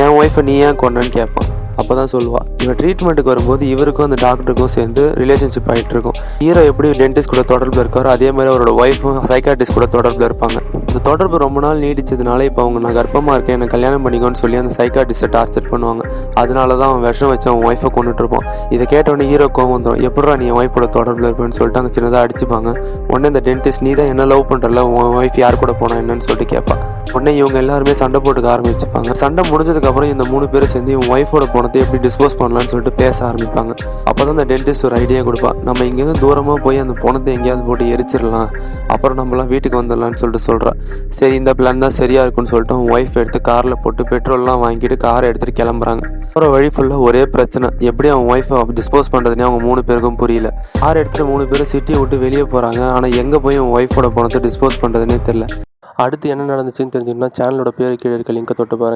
என் wifi நீ ஏன் கொன்னன்னு கேட்பான். அப்போ தான் சொல்லுவாள், இவன் ட்ரீட்மெண்ட்டுக்கு வரும்போது இவருக்கும் அந்த டாக்டருக்கும் சேர்ந்து ரிலேஷன்ஷிப் ஆகிட்டு இருக்கும். ஹீரோ எப்படி டென்டிஸ்ட் கூட தொடர்பில் இருக்காரோ அதே மாதிரி அவரோட ஒய்ஃபும் சைக்காட்ரிஸ்ட் கூட தொடர்பில் இருப்பாங்க. இந்த தொடர்பு ரொம்ப நாள் நீடிச்சதுனால இப்போ அவங்க நான் கர்ப்பமாக இருக்கேன் என்னை கல்யாணம் பண்ணிக்கோன்னு சொல்லி அந்த சைக்காட்ரிஸ்ட்டை டார்ச்சர் பண்ணுவாங்க. அதனால தான் அவன் விஷம் வச்சு அவன் ஒய்ஃபை கொண்டுட்டு இருப்பான். இதை கேட்டோடனே ஹீரோ கோவம் வந்துடும். எப்படா நீ என் ஒய்ஃபோட தொடர்பில் இருப்பேன்னு சொல்லிட்டு அங்கே சின்னதாக அடிச்சுப்பாங்க. உடனே இந்த டென்டிஸ்ட், நீ தான் என்ன லவ் பண்ணுறல, உன் ஒய்ஃப் யார் கூட போனா என்னன்னு சொல்லிட்டு கேட்பான். உடனே இவங்க எல்லாருமே சண்டை போட்டுக்க ஆரம்பிச்சுப்பாங்க. சண்டை முடிஞ்சதுக்கப்புறம் இந்த 3 பேரும் சேர்ந்து இவன் ஒய்ஃபோட பணத்தை எப்படி டிஸ்போஸ் பண்ணலான்னு சொல்லிட்டு பேச ஆரம்பிப்பாங்க. அப்போ தான் இந்த டென்டிஸ்ட் ஒரு ஐடியா கொடுப்பா. நம்ம இங்கேருந்து தூரமாக போய் அந்த பணத்தை எங்கேயாவது போட்டு எரிச்சிடலாம், அப்புறம் நம்மளாம் வீட்டுக்கு வந்துடலான்னு சொல்லிட்டு சொல்கிறா. சரி, இந்த பிளான் தான் சரியாக இருக்குன்னு சொல்லிட்டு அவன் ஒய்ஃப் எடுத்து காரில் போட்டு பெட்ரோல்லாம் வாங்கிட்டு காரை எடுத்துகிட்டு கிளம்புறாங்க. அப்புறம் வழி ஃபுல்லாக ஒரே பிரச்சனை, எப்படி அவன் ஒய்ஃபை டிஸ்போஸ் பண்ணுறதுனே அவங்க 3 பேருக்கும் புரியல. கார் எடுத்துகிட்டு 3 பேரும் சிட்டியை விட்டு வெளியே போகிறாங்க. ஆனால் எங்கே போய் அவன் ஒய்ஃபோட பணத்தை டிஸ்போஸ் பண்ணுறதுனே தெரில. அடுத்து என்ன நடந்துச்சுன்னு தெரிஞ்சுக்கணும்னா சேனலோட பேர் கீழே இருக்க லிங்கை தொட்டு பாருங்கள்.